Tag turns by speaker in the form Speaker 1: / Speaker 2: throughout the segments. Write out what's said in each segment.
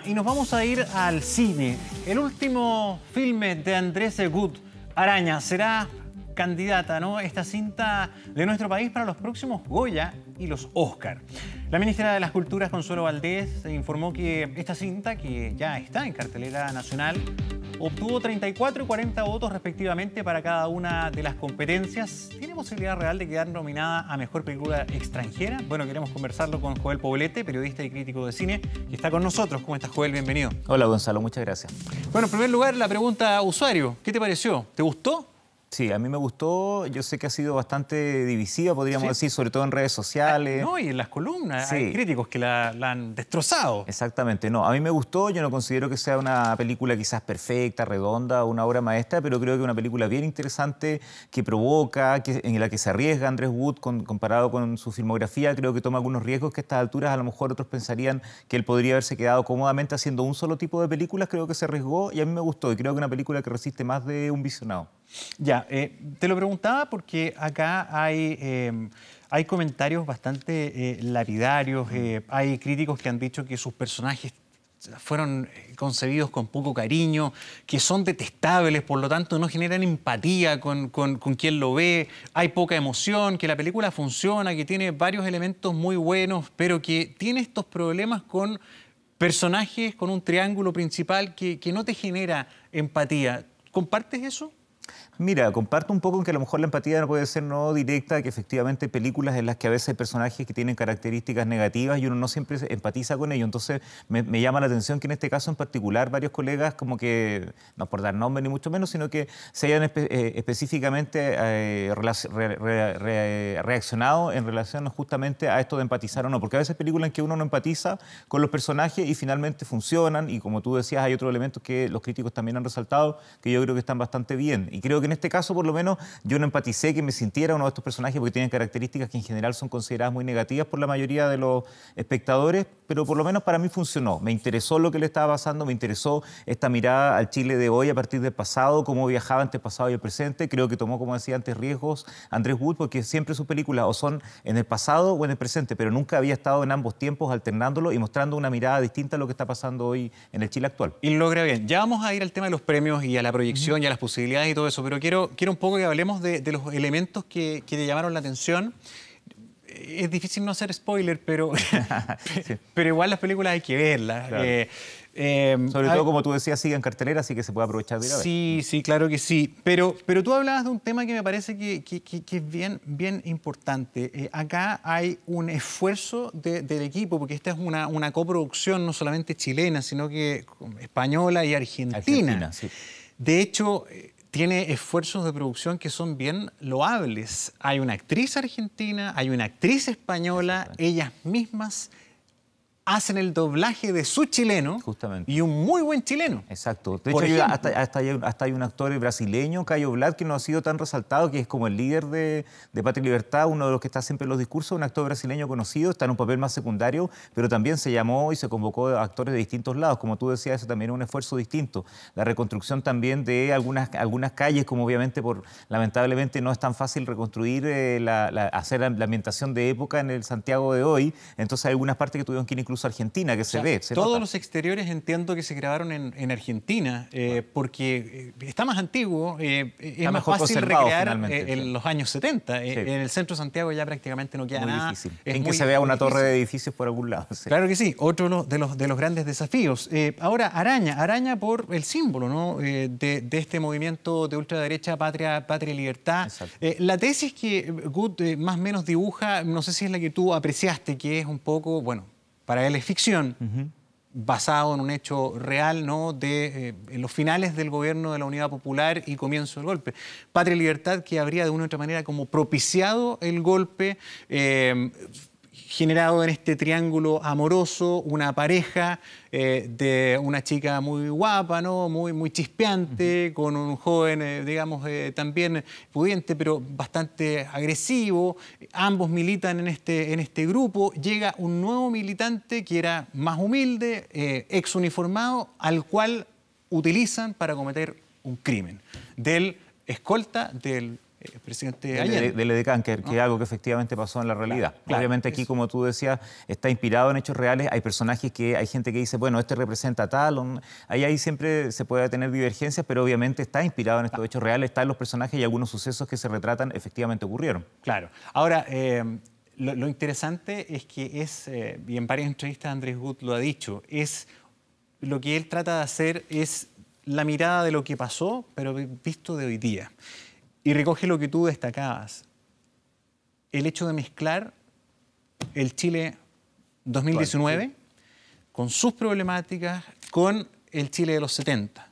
Speaker 1: Y nos vamos a ir al cine. El último filme de Andrés Wood, Araña, será candidata, ¿no?, esta cinta de nuestro país para los próximos Goya y los Oscar. La ministra de las Culturas, Consuelo Valdés, informó que esta cinta, que ya está en cartelera nacional, obtuvo 34 y 40 votos respectivamente para cada una de las competencias. ¿Tiene posibilidad real de quedar nominada a Mejor Película Extranjera? Bueno, queremos conversarlo con Joel Poblete, periodista y crítico de cine, que está con nosotros. ¿Cómo estás, Joel? Bienvenido.
Speaker 2: Hola, Gonzalo. Muchas gracias.
Speaker 1: Bueno, en primer lugar, la pregunta usuario. ¿Qué te pareció? ¿Te gustó?
Speaker 2: Sí, a mí me gustó. Yo sé que ha sido bastante divisiva, podríamos decir, sobre todo en redes sociales.
Speaker 1: No, y en las columnas hay críticos que la han destrozado.
Speaker 2: Exactamente. No, a mí me gustó. Yo no considero que sea una película quizás perfecta, redonda, una obra maestra, pero creo que es una película bien interesante, que provoca, en la que se arriesga Andrés Wood comparado con su filmografía. Creo que toma algunos riesgos que a estas alturas a lo mejor otros pensarían que él podría haberse quedado cómodamente haciendo un solo tipo de películas. Creo que se arriesgó y a mí me gustó. Y creo que es una película que resiste más de un visionado.
Speaker 1: Ya, te lo preguntaba porque acá hay comentarios bastante lapidarios, hay críticos que han dicho que sus personajes fueron concebidos con poco cariño, que son detestables, por lo tanto no generan empatía con quien lo ve, hay poca emoción, que la película funciona, que tiene varios elementos muy buenos, pero que tiene estos problemas con personajes, con un triángulo principal que no te genera empatía. ¿Compartes eso?
Speaker 2: Mira, comparto un poco en que a lo mejor la empatía no puede ser no directa, que efectivamente hay películas en las que a veces hay personajes que tienen características negativas y uno no siempre empatiza con ellos. Entonces me llama la atención que en este caso en particular varios colegas, como que, no por dar nombre ni mucho menos, sino que se hayan específicamente reaccionado en relación justamente a esto de empatizar o no. Porque a veces hay películas en que uno no empatiza con los personajes y finalmente funcionan, y como tú decías, hay otros elementos que los críticos también han resaltado que yo creo que están bastante bien. Y creo que en este caso, por lo menos, yo no empaticé que me sintiera uno de estos personajes porque tienen características que en general son consideradas muy negativas por la mayoría de los espectadores, pero por lo menos para mí funcionó. Me interesó lo que le estaba pasando, me interesó esta mirada al Chile de hoy a partir del pasado, cómo viajaba entre el pasado y el presente. Creo que tomó, como decía antes, riesgos Andrés Wood, porque siempre sus películas o son en el pasado o en el presente, pero nunca había estado en ambos tiempos alternándolo y mostrando una mirada distinta a lo que está pasando hoy en el Chile actual.
Speaker 1: Y logra bien. Ya vamos a ir al tema de los premios y a la proyección y a las posibilidades y todo eso, pero quiero un poco que hablemos de los elementos que te llamaron la atención. Es difícil no hacer spoiler, pero, sí, pero igual las películas hay que verlas.
Speaker 2: Claro. Sobre todo, como tú decías, sigue en cartelera, así que se puede aprovechar de ir a ver.
Speaker 1: Sí, sí, claro que sí. Pero tú hablabas de un tema que me parece que es bien importante. Acá hay un esfuerzo del equipo, porque esta es una coproducción no solamente chilena, sino que española y argentina.
Speaker 2: Sí.
Speaker 1: De hecho, tiene esfuerzos de producción que son bien loables. Hay una actriz argentina, hay una actriz española, ellas mismas hacen el doblaje de su chileno.
Speaker 2: Justamente.
Speaker 1: Y un muy buen chileno.
Speaker 2: Exacto. De hecho, hasta hay un actor brasileño, Caio Blad, que no ha sido tan resaltado, que es como el líder de Patria y Libertad, uno de los que está siempre en los discursos, un actor brasileño conocido, está en un papel más secundario, pero también se llamó y se convocó a actores de distintos lados. Como tú decías, eso también es un esfuerzo distinto. La reconstrucción también de algunas calles, como obviamente lamentablemente no es tan fácil reconstruir, hacer la ambientación de época en el Santiago de hoy. Entonces hay algunas partes que tuvieron que ir incluso a Argentina, que se ve.
Speaker 1: Todos los exteriores entiendo que se grabaron en Argentina, porque está más antiguo, es más fácil recrear en los años 70. Sí. En el centro de Santiago ya prácticamente no queda
Speaker 2: muy
Speaker 1: nada.
Speaker 2: Difícil. En que se vea una torre de edificios por algún lado. Sí.
Speaker 1: Claro que sí, otro de los grandes desafíos. Ahora, Araña por el símbolo, ¿no?, de este movimiento de ultraderecha, Patria y Libertad. La tesis que Wood más o menos dibuja, no sé si es la que tú apreciaste, que es un poco, bueno, para él es ficción, basado en un hecho real, ¿no?, de los finales del gobierno de la Unidad Popular y comienzo del golpe. Patria y Libertad, que habría de una u otra manera como propiciado el golpe, generado en este triángulo amoroso, una pareja de una chica muy guapa, ¿no?, muy chispeante, con un joven, digamos, también pudiente, pero bastante agresivo. Ambos militan en este grupo. Llega un nuevo militante que era más humilde, ex uniformado, al cual utilizan para cometer un crimen. Del escolta, del presidente Allende.
Speaker 2: Del Edecán, que es algo que efectivamente pasó en la realidad.
Speaker 1: Claro,
Speaker 2: obviamente aquí, como tú decías, está inspirado en hechos reales. Hay personajes que hay gente que dice, bueno, este representa tal. Ahí siempre se puede tener divergencias, pero obviamente está inspirado en estos hechos reales, está en los personajes y algunos sucesos que se retratan efectivamente ocurrieron.
Speaker 1: Claro. Ahora, lo interesante es que y en varias entrevistas Andrés Gut lo ha dicho, lo que él trata de hacer es la mirada de lo que pasó, pero visto de hoy día. Y recoge lo que tú destacabas, el hecho de mezclar el Chile 2019 con sus problemáticas, con el Chile de los 70.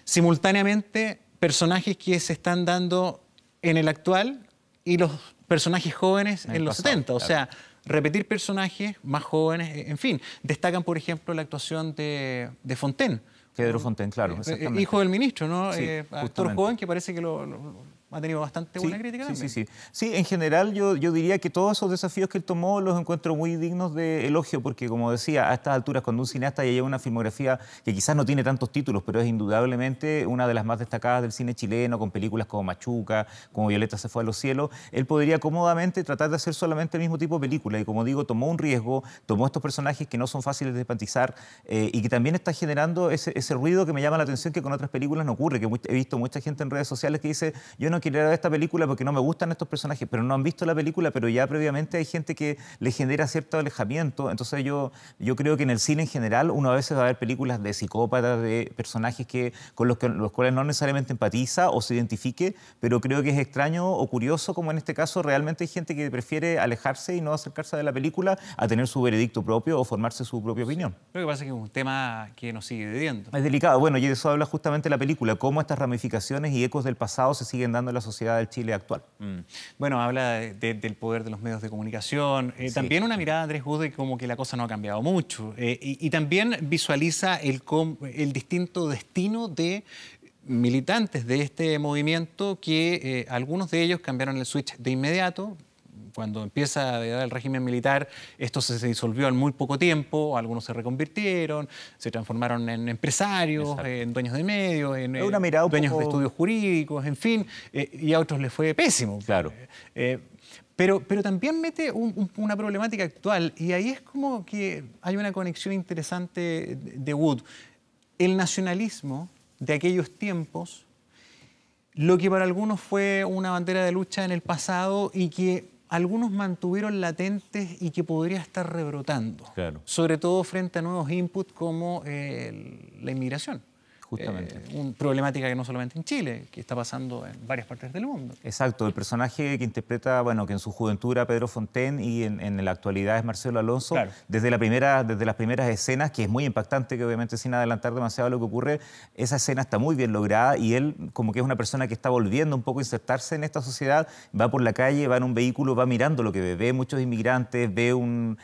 Speaker 1: Simultáneamente, personajes que se están dando en el actual y los personajes jóvenes en los 70. O sea, repetir personajes más jóvenes, en fin. Destacan, por ejemplo, la actuación de Fontaine.
Speaker 2: Pedro Fontaine, claro, exactamente.
Speaker 1: Hijo del ministro, ¿no?
Speaker 2: Sí,
Speaker 1: actor joven que parece que ha tenido bastante buena crítica también.
Speaker 2: Sí, en general yo diría que todos esos desafíos que él tomó los encuentro muy dignos de elogio, porque como decía, a estas alturas cuando un cineasta ya lleva una filmografía que quizás no tiene tantos títulos, pero es indudablemente una de las más destacadas del cine chileno, con películas como Machuca, como Violeta se fue a los cielos, él podría cómodamente tratar de hacer solamente el mismo tipo de película y como digo, tomó un riesgo, tomó estos personajes que no son fáciles de empatizar y que también está generando ese ruido que me llama la atención que con otras películas no ocurre, que he visto mucha gente en redes sociales que dice, yo no quiero ver esta película porque no me gustan estos personajes, pero no han visto la película, pero ya previamente hay gente que le genera cierto alejamiento. Entonces yo creo que en el cine en general uno a veces va a ver películas de psicópatas, de personajes con los cuales no necesariamente empatiza o se identifique, pero creo que es extraño o curioso como en este caso realmente hay gente que prefiere alejarse y no acercarse de la película a tener su veredicto propio o formarse su propia opinión.
Speaker 1: Lo que pasa es que es un tema que nos sigue dividiendo.
Speaker 2: Es delicado. Bueno, y de eso habla justamente la película, cómo estas ramificaciones y ecos del pasado se siguen dando en la sociedad del Chile actual.
Speaker 1: Bueno, habla del poder de los medios de comunicación. También una mirada de Andrés Gut de como que la cosa no ha cambiado mucho. Y también visualiza el distinto destino de militantes de este movimiento que algunos de ellos cambiaron el switch de inmediato. Cuando empieza el régimen militar, esto se disolvió en muy poco tiempo, algunos se reconvirtieron, se transformaron en empresarios, en dueños de medios, en dueños de estudios jurídicos, en fin, y a otros les fue pésimo.
Speaker 2: Claro.
Speaker 1: Pero también mete una problemática actual, y ahí es como que hay una conexión interesante de Wood. El nacionalismo de aquellos tiempos, lo que para algunos fue una bandera de lucha en el pasado y que algunos mantuvieron latentes y que podría estar rebrotando, sobre todo frente a nuevos inputs como la inmigración.
Speaker 2: Justamente.
Speaker 1: Una problemática que no solamente en Chile, que está pasando en varias partes del mundo.
Speaker 2: Exacto, el personaje que interpreta, bueno, que en su juventud era Pedro Fontaine y en la actualidad es Marcelo Alonso, desde las primeras escenas, que es muy impactante, que obviamente sin adelantar demasiado lo que ocurre, esa escena está muy bien lograda y él como que es una persona que está volviendo un poco a insertarse en esta sociedad, va por la calle, va en un vehículo, va mirando lo que ve muchos inmigrantes, ve un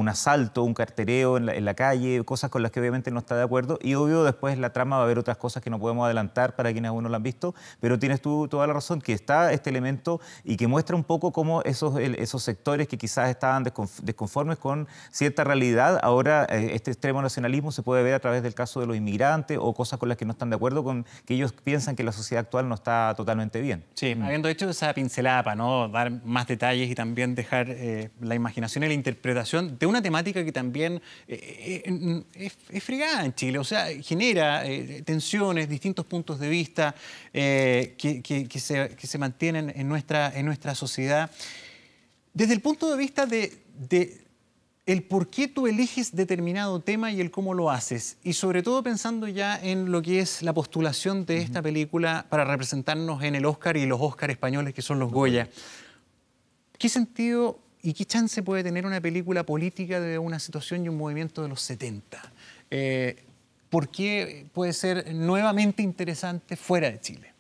Speaker 2: asalto, un cartereo en la calle, cosas con las que obviamente no está de acuerdo y obvio después la trama va a haber otras cosas que no podemos adelantar para quienes aún no lo han visto, pero tienes tú toda la razón, que está este elemento y que muestra un poco cómo esos sectores que quizás estaban desconformes con cierta realidad, ahora este extremo nacionalismo se puede ver a través del caso de los inmigrantes o cosas con las que no están de acuerdo, con que ellos piensan que la sociedad actual no está totalmente bien.
Speaker 1: Sí, habiendo hecho esa pincelada para no dar más detalles y también dejar la imaginación y la interpretación de una temática que también es fregada en Chile, o sea, genera tensiones, distintos puntos de vista que se mantienen en nuestra sociedad. Desde el punto de vista de el por qué tú eliges determinado tema y el cómo lo haces, y sobre todo pensando ya en lo que es la postulación de esta película para representarnos en el Oscar y los Oscar españoles que son los Goya. ¿Qué sentido y qué chance puede tener una película política de una situación y un movimiento de los 70? ¿Por qué puede ser nuevamente interesante fuera de Chile?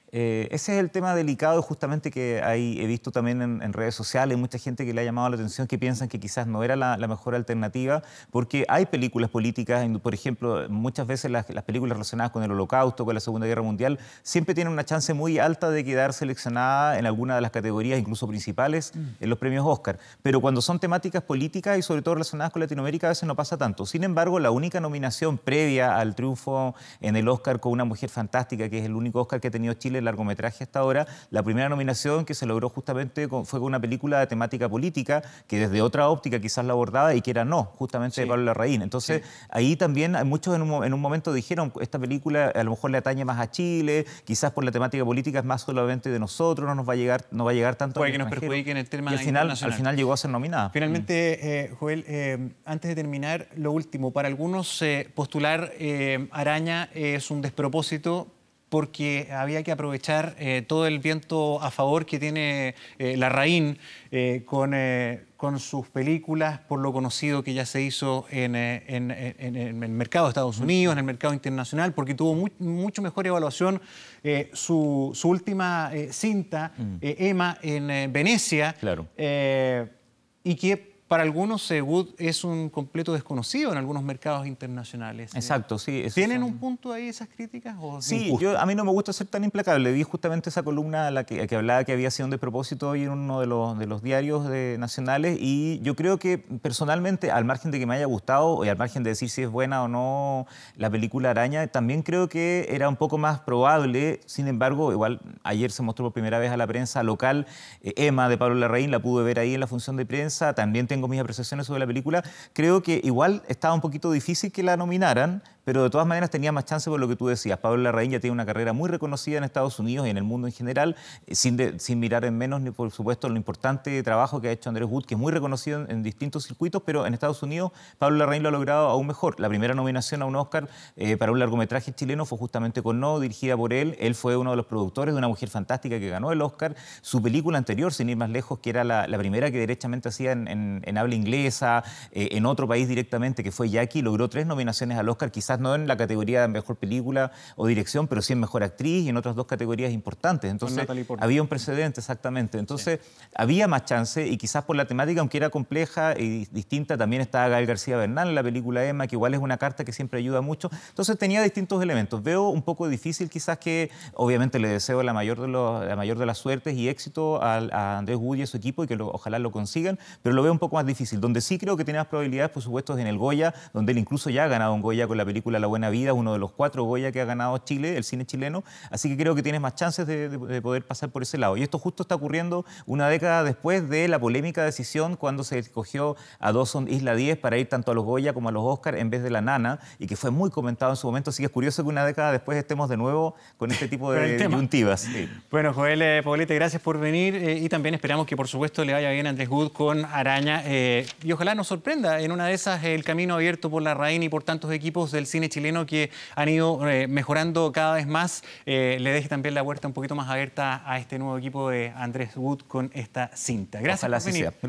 Speaker 2: Ese es el tema delicado justamente que he visto también en redes sociales, mucha gente que le ha llamado la atención, que piensan que quizás no era la mejor alternativa, porque hay películas políticas, por ejemplo, muchas veces las películas relacionadas con el Holocausto, con la Segunda Guerra Mundial, siempre tienen una chance muy alta de quedar seleccionada en alguna de las categorías, incluso principales, en los premios Oscar. Pero cuando son temáticas políticas y sobre todo relacionadas con Latinoamérica, a veces no pasa tanto. Sin embargo, la única nominación previa al triunfo en el Oscar con Una mujer fantástica, que es el único Oscar que ha tenido Chile Chile largometraje hasta ahora. La primera nominación que se logró justamente fue con una película de temática política, que desde otra óptica quizás la abordaba y que era No, justamente de Pablo Larraín. Entonces, ahí también hay muchos en un momento dijeron, esta película a lo mejor le atañe más a Chile, quizás por la temática política es más solamente de nosotros, no va a llegar tanto
Speaker 1: puede que nos perjudique en el tema
Speaker 2: internacional. Al final llegó a ser nominada.
Speaker 1: Finalmente, Joel, antes de terminar, lo último, para algunos postular Araña es un despropósito porque había que aprovechar todo el viento a favor que tiene Larraín con sus películas, por lo conocido que ya se hizo en el mercado de Estados Unidos, en el mercado internacional, porque tuvo mucho mejor evaluación su última cinta, Emma, en Venecia, y que para algunos Wood es un completo desconocido en algunos mercados internacionales.
Speaker 2: Exacto, sí.
Speaker 1: ¿Tienen un punto ahí esas críticas? ¿O
Speaker 2: sí, a mí no me gusta ser tan implacable. Vi justamente esa columna que hablaba que había sido un despropósito hoy en uno de los diarios nacionales, y yo creo que personalmente, al margen de que me haya gustado y al margen de decir si es buena o no la película Araña, también creo que era un poco más probable. Sin embargo, igual ayer se mostró por primera vez a la prensa local Emma de Pablo Larraín, la pude ver ahí en la función de prensa. También tengo mis apreciaciones sobre la película. Creo que igual estaba un poquito difícil que la nominaran, pero de todas maneras tenía más chance por lo que tú decías. Pablo Larraín ya tiene una carrera muy reconocida en Estados Unidos y en el mundo en general, sin mirar en menos, ni por supuesto, lo importante trabajo que ha hecho Andrés Wood, que es muy reconocido en distintos circuitos, pero en Estados Unidos Pablo Larraín lo ha logrado aún mejor. La primera nominación a un Oscar para un largometraje chileno fue justamente con No, dirigida por él. Él fue uno de los productores de Una mujer fantástica que ganó el Oscar. Su película anterior, sin ir más lejos, que era la primera que derechamente hacía en habla inglesa, en otro país directamente, que fue Jackie, logró 3 nominaciones al Oscar, quizás no en la categoría de mejor película o dirección, pero sí en mejor actriz y en otras 2 categorías importantes. Entonces, había un precedente, exactamente. Entonces, había más chance, y quizás por la temática, aunque era compleja y distinta, también estaba Gael García Bernal en la película Emma, que igual es una carta que siempre ayuda mucho. Entonces, tenía distintos elementos. Veo un poco difícil quizás que, obviamente, le deseo la mayor de las suertes y éxito a Andrés Wood y a su equipo, y que ojalá lo consigan, pero lo veo un poco más difícil. Donde sí creo que tiene más probabilidades, por supuesto, es en el Goya, donde él incluso ya ha ganado un Goya con la película La Buena Vida, uno de los 4 Goya que ha ganado Chile, el cine chileno, así que creo que tienes más chances de poder pasar por ese lado. Y esto justo está ocurriendo una década después de la polémica decisión cuando se escogió a Dawson Isla 10 para ir tanto a los Goya como a los Oscar en vez de La Nana, y que fue muy comentado en su momento, así que es curioso que una década después estemos de nuevo con este tipo de disyuntivas. Sí.
Speaker 1: Bueno, Joel Poblete, gracias por venir, y también esperamos que por supuesto le vaya bien a Andrés Wood con Araña, y ojalá nos sorprenda en una de esas el camino abierto por Larraín y por tantos equipos del cine chileno que han ido mejorando cada vez más, le deje también la puerta un poquito más abierta a este nuevo equipo de Andrés Wood con esta cinta. Gracias por venir.
Speaker 2: Gracias.